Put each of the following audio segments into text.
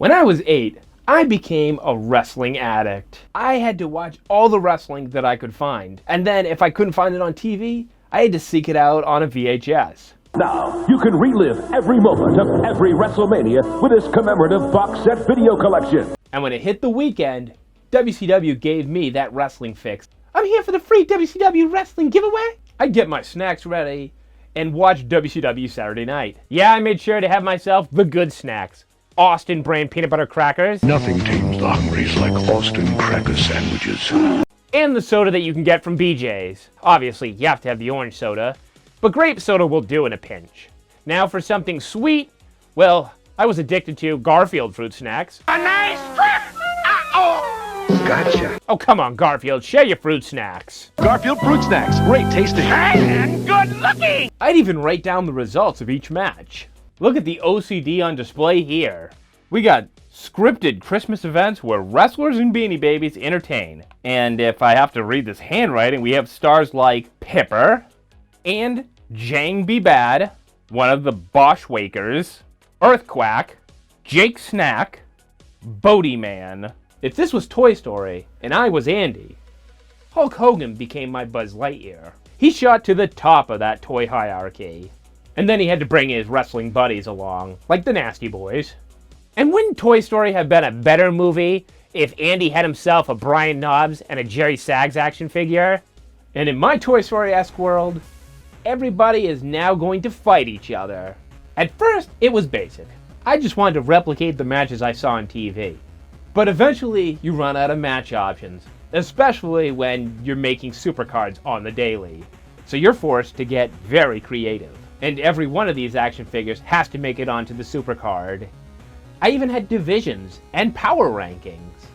When I was 8, I became a wrestling addict. I had to watch all the wrestling that I could find. And then if I couldn't find it on TV, I had to seek it out on a VHS. Now, you can relive every moment of every WrestleMania with this commemorative box set video collection. And when it hit the weekend, WCW gave me that wrestling fix. I'm here for the free WCW wrestling giveaway. I'd get my snacks ready and watch WCW Saturday night. Yeah, I made sure to have myself the good snacks. Austin brand peanut butter crackers. Nothing tames the hungries like Austin cracker sandwiches. And the soda that you can get from BJ's. Obviously, you have to have the orange soda, but grape soda will do in a pinch. Now for something sweet, well, I was addicted to Garfield fruit snacks. A nice trip! Gotcha. Oh, come on, Garfield, share your fruit snacks. Garfield fruit snacks, great tasting. And good looking! I'd even write down the results of each match. Look at the OCD on display here. We got scripted Christmas events where wrestlers and Beanie Babies entertain. And if I have to read this handwriting, we have stars like Pipper and Jang Be Bad, one of the Boschwakers, Earthquack, Jake Snack, Bodie Man. If this was Toy Story and I was Andy, Hulk Hogan became my Buzz Lightyear. He shot to the top of that toy hierarchy. And then he had to bring his wrestling buddies along, like the Nasty Boys. And wouldn't Toy Story have been a better movie if Andy had himself a Brian Knobbs and a Jerry Sags action figure? And in my Toy Story-esque world, everybody is now going to fight each other. At first, it was basic. I just wanted to replicate the matches I saw on TV. But eventually, you run out of match options, especially when you're making supercards on the daily. So you're forced to get very creative. And every one of these action figures has to make it onto the supercard. I even had divisions and power rankings.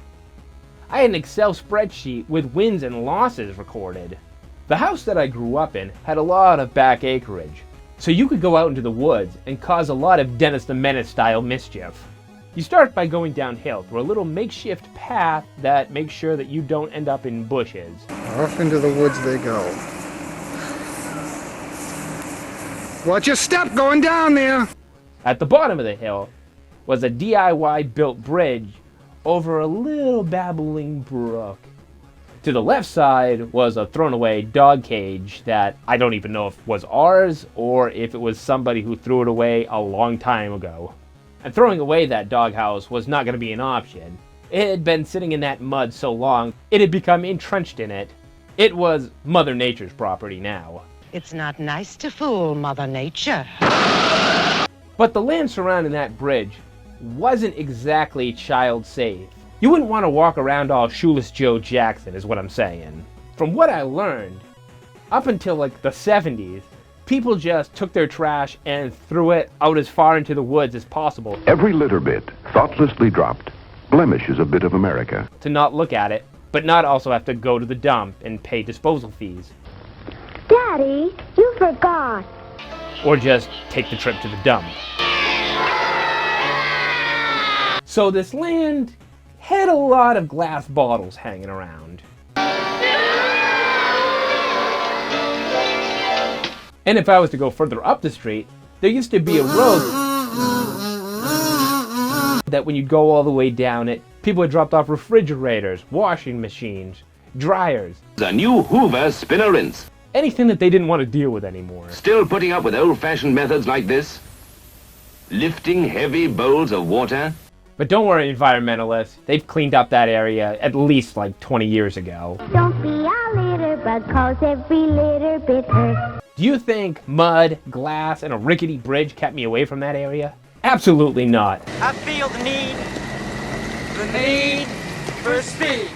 I had an Excel spreadsheet with wins and losses recorded. The house that I grew up in had a lot of back acreage, so you could go out into the woods and cause a lot of Dennis the Menace style mischief. You start by going downhill through a little makeshift path that makes sure that you don't end up in bushes. Off into the woods they go. Watch your step going down there! At the bottom of the hill was a DIY built bridge over a little babbling brook. To the left side was a thrown away dog cage that I don't even know if was ours or if it was somebody who threw it away a long time ago. And throwing away that doghouse was not going to be an option. It had been sitting in that mud so long, it had become entrenched in it. It was Mother Nature's property now. It's not nice to fool Mother Nature. But the land surrounding that bridge wasn't exactly child safe. You wouldn't want to walk around all Shoeless Joe Jackson is what I'm saying. From what I learned, up until like the 70s, people just took their trash and threw it out as far into the woods as possible. Every litter bit, thoughtlessly dropped, blemishes a bit of America. To not look at it, but not also have to go to the dump and pay disposal fees. Daddy, you forgot. Or just take the trip to the dump. So this land had a lot of glass bottles hanging around. And if I was to go further up the street, there used to be a road that when you'd go all the way down it, people had dropped off refrigerators, washing machines, dryers. The new Hoover spinner rinse. Anything that they didn't want to deal with anymore. Still putting up with old-fashioned methods like this? Lifting heavy bowls of water? But don't worry, environmentalists. They've cleaned up that area at least like 20 years ago. Don't be a litter bug, cause every litter bit hurts. Do you think mud, glass, and a rickety bridge kept me away from that area? Absolutely not. I feel the need for speed.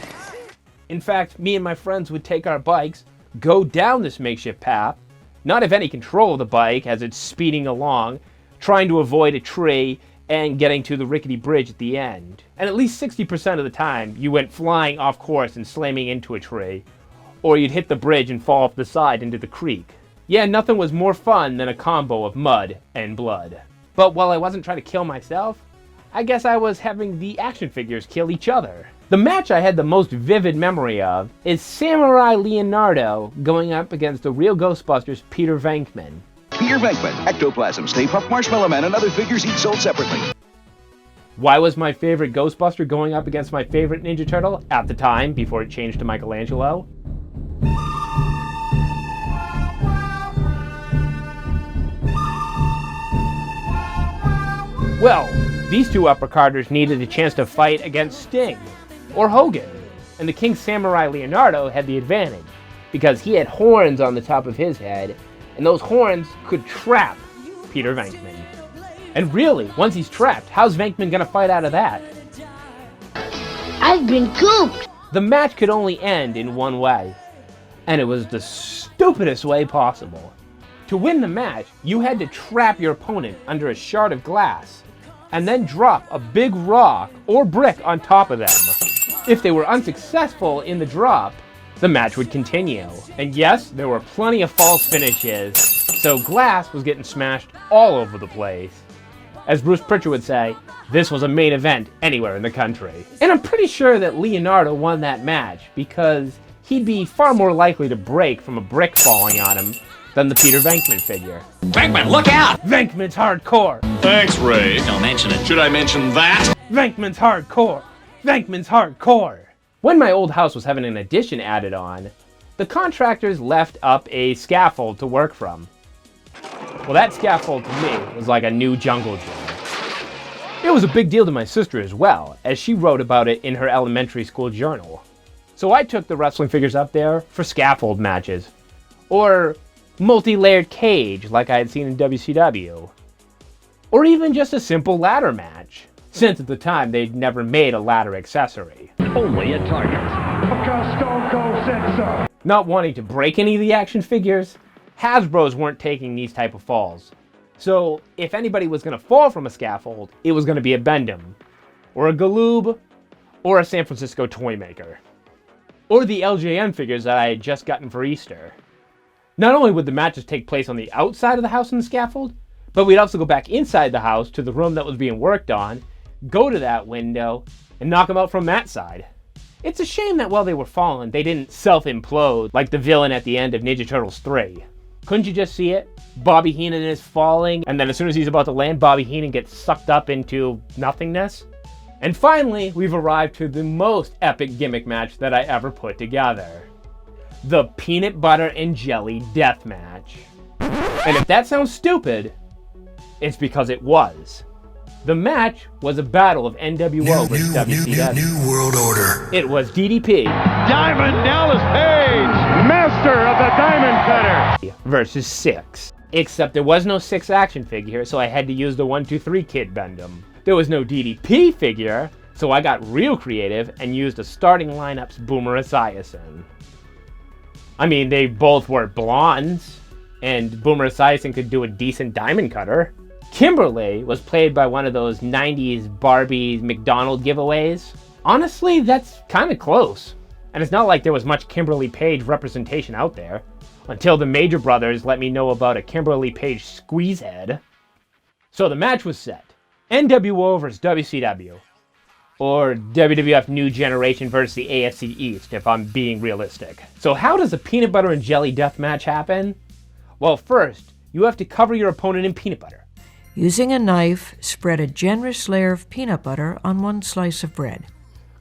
In fact, me and my friends would take our bikes, go down this makeshift path, not have any control of the bike as it's speeding along, trying to avoid a tree, and getting to the rickety bridge at the end. And at least 60% of the time, you went flying off course and slamming into a tree, or you'd hit the bridge and fall off the side into the creek. Yeah, nothing was more fun than a combo of mud and blood. But while I wasn't trying to kill myself, I guess I was having the action figures kill each other. The match I had the most vivid memory of is Samurai Leonardo going up against the real Ghostbusters Peter Venkman. Peter Venkman, Ectoplasm, Stay Puft Marshmallow Man, and other figures each sold separately. Why was my favorite Ghostbuster going up against my favorite Ninja Turtle at the time, before it changed to Michelangelo? Well, these two uppercutters needed a chance to fight against Sting, or Hogan, and the King Samurai Leonardo had the advantage, because he had horns on the top of his head, and those horns could trap Peter Venkman. And really, once he's trapped, how's Venkman gonna fight out of that? I've been cooped. The match could only end in one way, and it was the stupidest way possible. To win the match, you had to trap your opponent under a shard of glass, and then drop a big rock or brick on top of them. If they were unsuccessful in the drop, the match would continue. And yes, there were plenty of false finishes, so glass was getting smashed all over the place. As Bruce Pritchard would say, this was a main event anywhere in the country. And I'm pretty sure that Leonardo won that match, because he'd be far more likely to break from a brick falling on him than the Peter Venkman figure. Venkman, look out! Venkman's hardcore! Thanks, Ray. Don't mention it. Should I mention that? Venkman's hardcore! Venkman's hardcore! When my old house was having an addition added on, the contractors left up a scaffold to work from. Well, that scaffold to me was like a new jungle gym. It was a big deal to my sister as well, as she wrote about it in her elementary school journal. So I took the wrestling figures up there for scaffold matches, or multi-layered cage like I had seen in WCW, or even just a simple ladder match, since at the time they'd never made a ladder accessory. Only a Target. Because Stone Cold said so. Not wanting to break any of the action figures, Hasbro's weren't taking these type of falls. So if anybody was going to fall from a scaffold, it was going to be a Bendham, or a Galoob, or a San Francisco toy maker, or the LJN figures that I had just gotten for Easter. Not only would the matches take place on the outside of the house on the scaffold, but we'd also go back inside the house to the room that was being worked on, go to that window, and knock them out from that side. It's a shame that while they were falling, they didn't self-implode like the villain at the end of Ninja Turtles 3. Couldn't you just see it? Bobby Heenan is falling, and then as soon as he's about to land, Bobby Heenan gets sucked up into nothingness. And finally, we've arrived to the most epic gimmick match that I ever put together. The Peanut Butter and Jelly Death Match. And if that sounds stupid, it's because it was. The match was a battle of NWO versus WCW. New World Order. It was DDP. Diamond Dallas Page, master of the Diamond Cutter. Versus Six. Except there was no Six action figure, so I had to use the 1-2-3 Kid Bendham. There was no DDP figure, so I got real creative and used a starting lineup's Boomer Esiason. I mean, they both were blondes, and Boomer Esiason could do a decent diamond cutter. Kimberly was played by one of those 90s Barbie McDonald giveaways. Honestly, that's kind of close. And it's not like there was much Kimberly Page representation out there, until the Major Brothers let me know about a Kimberly Page squeezehead. So the match was set. NWO versus WCW. Or WWF New Generation versus the AFC East, if I'm being realistic. So how does a peanut butter and jelly death match happen? Well, first, you have to cover your opponent in peanut butter. Using a knife, spread a generous layer of peanut butter on one slice of bread.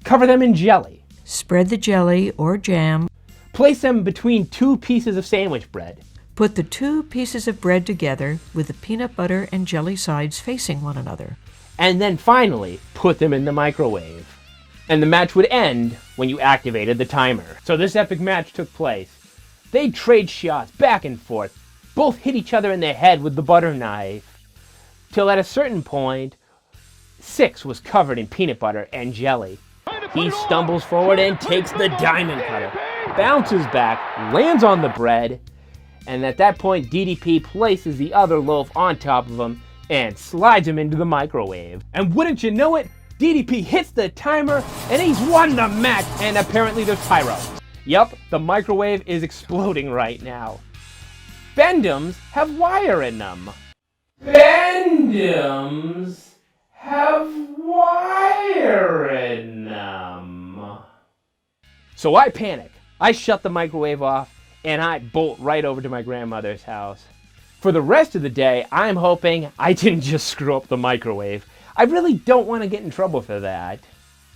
Cover them in jelly. Spread the jelly or jam. Place them between 2 pieces of sandwich bread. Put the 2 pieces of bread together with the peanut butter and jelly sides facing one another. And then finally, put them in the microwave. And the match would end when you activated the timer. So this epic match took place. They'd trade shots back and forth. Both hit each other in the head with the butter knife. Till at a certain point, Six was covered in peanut butter and jelly. He stumbles forward and takes the diamond cutter, bounces back, lands on the bread, and at that point DDP places the other loaf on top of him and slides him into the microwave. And wouldn't you know it, DDP hits the timer and he's won the match, and apparently there's pyro. Yup, the microwave is exploding right now. Bendhams have wire in them. Bendhams have wire in them. So I panic. I shut the microwave off and I bolt right over to my grandmother's house. For the rest of the day, I'm hoping I didn't just screw up the microwave. I really don't want to get in trouble for that.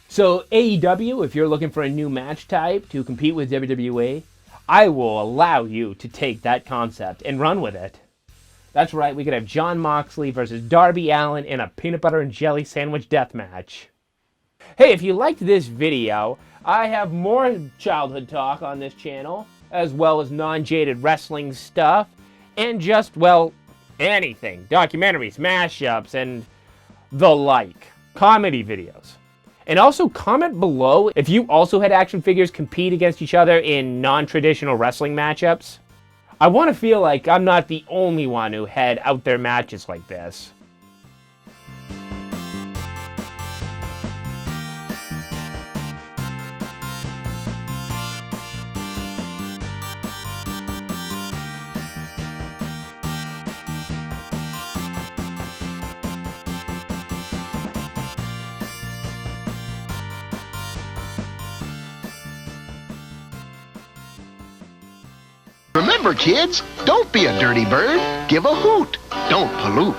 So AEW, if you're looking for a new match type to compete with WWE, I will allow you to take that concept and run with it. That's right, we could have Jon Moxley versus Darby Allin in a peanut butter and jelly sandwich death match. Hey, if you liked this video, I have more childhood talk on this channel, as well as non-jaded wrestling stuff, and just, well, anything. Documentaries, mashups, and the like. Comedy videos. And also comment below if you also had action figures compete against each other in non-traditional wrestling matchups. I want to feel like I'm not the only one who had out there matches like this. Remember, kids, don't be a dirty bird. Give a hoot. Don't pollute.